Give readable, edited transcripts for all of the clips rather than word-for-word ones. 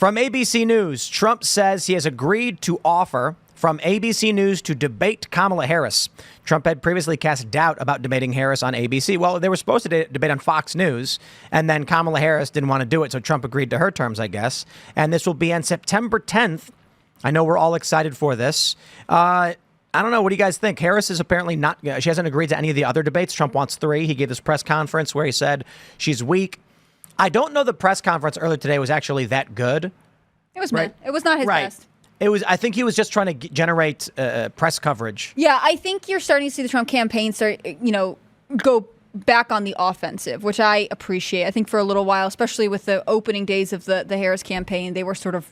From ABC News, Trump says he has agreed to offer from ABC News to debate Kamala Harris. Trump had previously cast doubt about debating Harris on ABC. Well, they were supposed to debate on Fox News, and then Kamala Harris didn't want to do it, so Trump agreed to her terms, I guess. And this will be on September 10th. I know we're all excited for this. I don't know. What do you guys think? Harris is apparently not, she hasn't agreed to any of the other debates. Trump wants 3. He gave this press conference where he said she's weak. I don't know the press conference earlier today was actually that good. It was right. It was not his best. It was. I think he was just trying to generate press coverage. Yeah, I think you're starting to see the Trump campaign go back on the offensive, which I appreciate. I think for a little while, especially with the opening days of the Harris campaign, they were sort of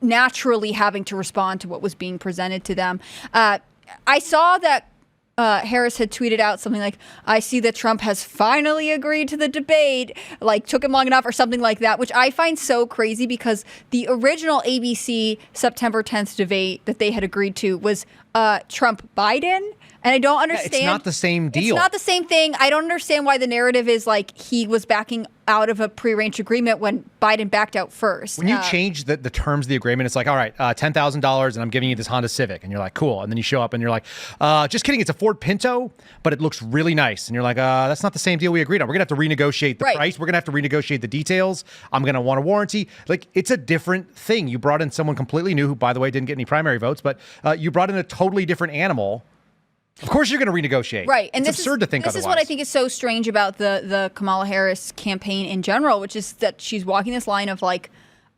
naturally having to respond to what was being presented to them. I saw that Harris had tweeted out something like, I see that Trump has finally agreed to the debate, like took him long enough or something like that, which I find so crazy because the original ABC September 10th debate that they had agreed to was Trump-Biden. And I don't understand. It's not the same deal. It's not the same thing. I don't understand why the narrative is like he was backing out of a prearranged agreement when Biden backed out first. When you change the terms of the agreement, it's like, all right, $10,000 and I'm giving you this Honda Civic. And you're like, cool. And then you show up and you're like, just kidding. It's a Ford Pinto, but it looks really nice. And you're like, that's not the same deal we agreed on. We're going to have to renegotiate the price. We're going to have to renegotiate the details. I'm going to want a warranty. Like, it's a different thing. You brought in someone completely new who, by the way, didn't get any primary votes, but you brought in a totally different animal. Of course you're going to renegotiate. Right. And it's absurd to think this otherwise. This is what I think is so strange about the Kamala Harris campaign in general, which is that she's walking this line of like,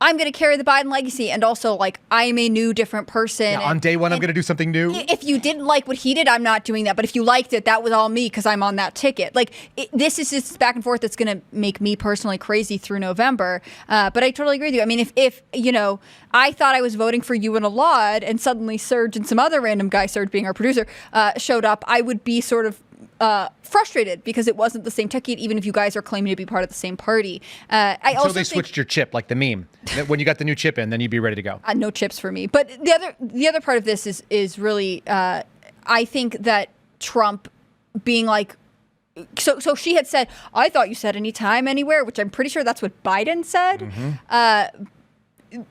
I'm going to carry the Biden legacy, and also like I'm a new, different person. Yeah, on day one, I'm going to do something new. If you didn't like what he did, I'm not doing that. But if you liked it, that was all me because I'm on that ticket. Like this is just back and forth that's going to make me personally crazy through November. But I totally agree with you. I mean, if you know, I thought I was voting for you in a lot, and suddenly Serge and some other random guy, Serge being our producer, showed up, I would be sort of frustrated because it wasn't the same ticket, even if you guys are claiming to be part of the same party. Until they switched your chip, like the meme. When you got the new chip in, then you'd be ready to go. No chips for me. But the other part of this is really, I think that Trump being like, so she had said, I thought you said anytime, anywhere, which I'm pretty sure that's what Biden said. Mm-hmm.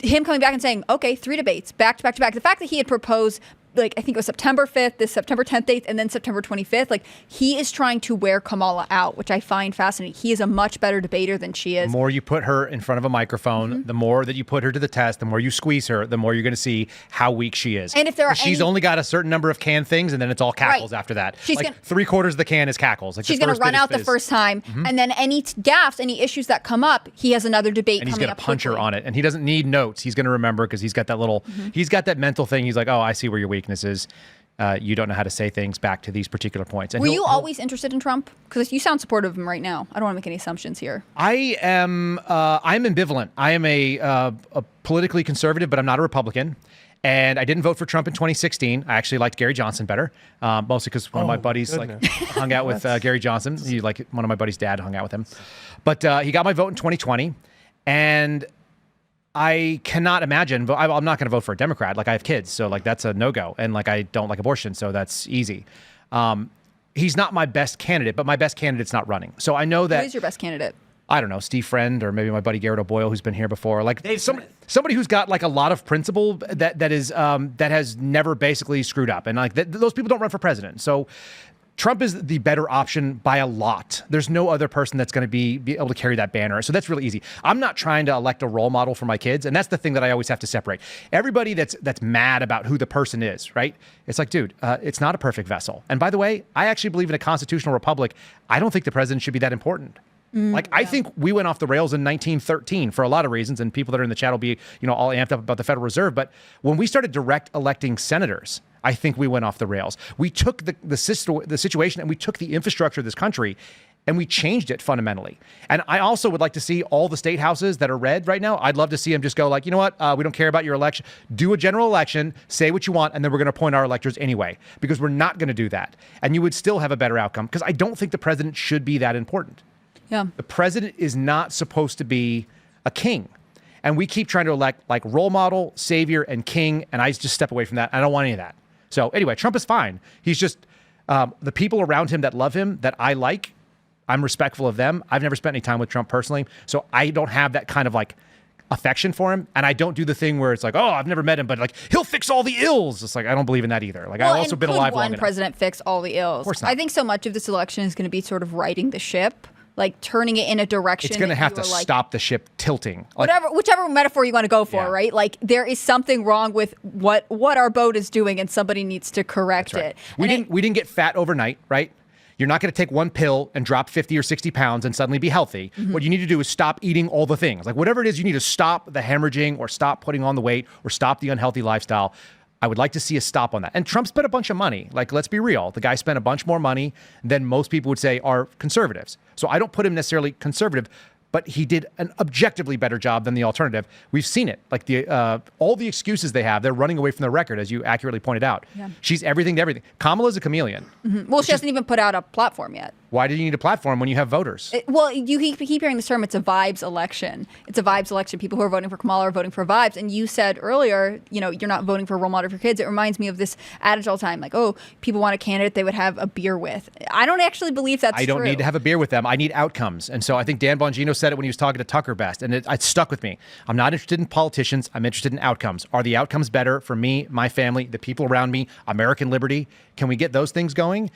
Him coming back and saying, okay, 3 debates, back to back to back. The fact that he had proposed, like, I think it was September 5th, this September 10th date, and then September 25th. Like, he is trying to wear Kamala out, which I find fascinating. He is a much better debater than she is. The more you put her in front of a microphone, the more that you put her to the test, the more you squeeze her, the more you're going to see how weak she is. And if there are she's only got a certain number of canned things, and then it's all cackles after that. She's like 3/4 of the can is cackles. Like she's going to run out the first time, and then any gaffes, any issues that come up, he has another debate and coming up. And he's going to punch her on it, and he doesn't need notes. He's going to remember because he's got that little, he's got that mental thing. He's like, oh, I see where your weakness is. You don't know how to say things back to these particular points. And were you always interested in Trump? Because you sound supportive of him right now. I don't want to make any assumptions here. I'm ambivalent. I am a politically conservative, but I'm not a Republican. And I didn't vote for Trump in 2016. I actually liked Gary Johnson better, mostly because one of my buddies hung out with Gary Johnson. One of my buddies' dad hung out with him. But he got my vote in 2020, and I cannot imagine, but I'm not going to vote for a Democrat. Like, I have kids, so like that's a no-go. And like, I don't like abortion, so that's easy. He's not my best candidate, but my best candidate's not running. So I know that. Who is your best candidate? I don't know, Steve Friend, or maybe my buddy Garrett O'Boyle, who's been here before. Like somebody who's got like a lot of principle that has never basically screwed up. And like those people don't run for president. So Trump is the better option by a lot. There's no other person that's going to be able to carry that banner. So that's really easy. I'm not trying to elect a role model for my kids. And that's the thing that I always have to separate. Everybody that's mad about who the person is, right? It's like, dude, it's not a perfect vessel. And by the way, I actually believe in a constitutional republic. I don't think the president should be that important. I think we went off the rails in 1913 for a lot of reasons, and people that are in the chat will be, all amped up about the Federal Reserve. But when we started direct electing senators, I think we went off the rails. We took the situation and we took the infrastructure of this country and we changed it fundamentally. And I also would like to see all the state houses that are red right now. I'd love to see them just go like, you know what? We don't care about your election. Do a general election, say what you want, and then we're going to appoint our electors anyway, because we're not going to do that. And you would still have a better outcome, because I don't think the president should be that important. Yeah. The president is not supposed to be a king. And we keep trying to elect like role model, savior, and king. And I just step away from that. I don't want any of that. So anyway, Trump is fine. He's just the people around him that love him, that I like, I'm respectful of them. I've never spent any time with Trump personally. So I don't have that kind of like affection for him, and I don't do the thing where it's like, oh, I've never met him, but like he'll fix all the ills. It's like I don't believe in that either. Like I've also been alive long enough. One president fix all the ills? Of course not. I think so much of this election is going to be sort of righting the ship, like turning it in a direction. It's going to have to stop the ship tilting. Like, whichever metaphor you want to go for, Yeah. right? Like there is something wrong with what our boat is doing, and somebody needs to correct That's right. it. We didn't get fat overnight, right? You're not going to take one pill and drop 50 or 60 pounds and suddenly be healthy. Mm-hmm. What you need to do is stop eating all the things. Like whatever it is, you need to stop the hemorrhaging or stop putting on the weight or stop the unhealthy lifestyle. I would like to see a stop on that. And Trump spent a bunch of money. Like, let's be real. The guy spent a bunch more money than most people would say are conservatives. So I don't put him necessarily conservative, but he did an objectively better job than the alternative. We've seen it. Like all the excuses they have, they're running away from their record, as you accurately pointed out. Yeah. She's everything to everything. Kamala's a chameleon. Mm-hmm. Well, she hasn't even put out a platform yet. Why do you need a platform when you have voters? You keep hearing this term. It's a vibes election. It's a vibes election. People who are voting for Kamala are voting for vibes. And you said earlier, you're not voting for a role model for kids. It reminds me of this adage all the time, like, oh, people want a candidate they would have a beer with. I don't actually believe that's true. I don't need to have a beer with them. I need outcomes. And so I think Dan Bongino said it when he was talking to Tucker Best, and it stuck with me. I'm not interested in politicians. I'm interested in outcomes. Are the outcomes better for me, my family, the people around me, American liberty? Can we get those things going?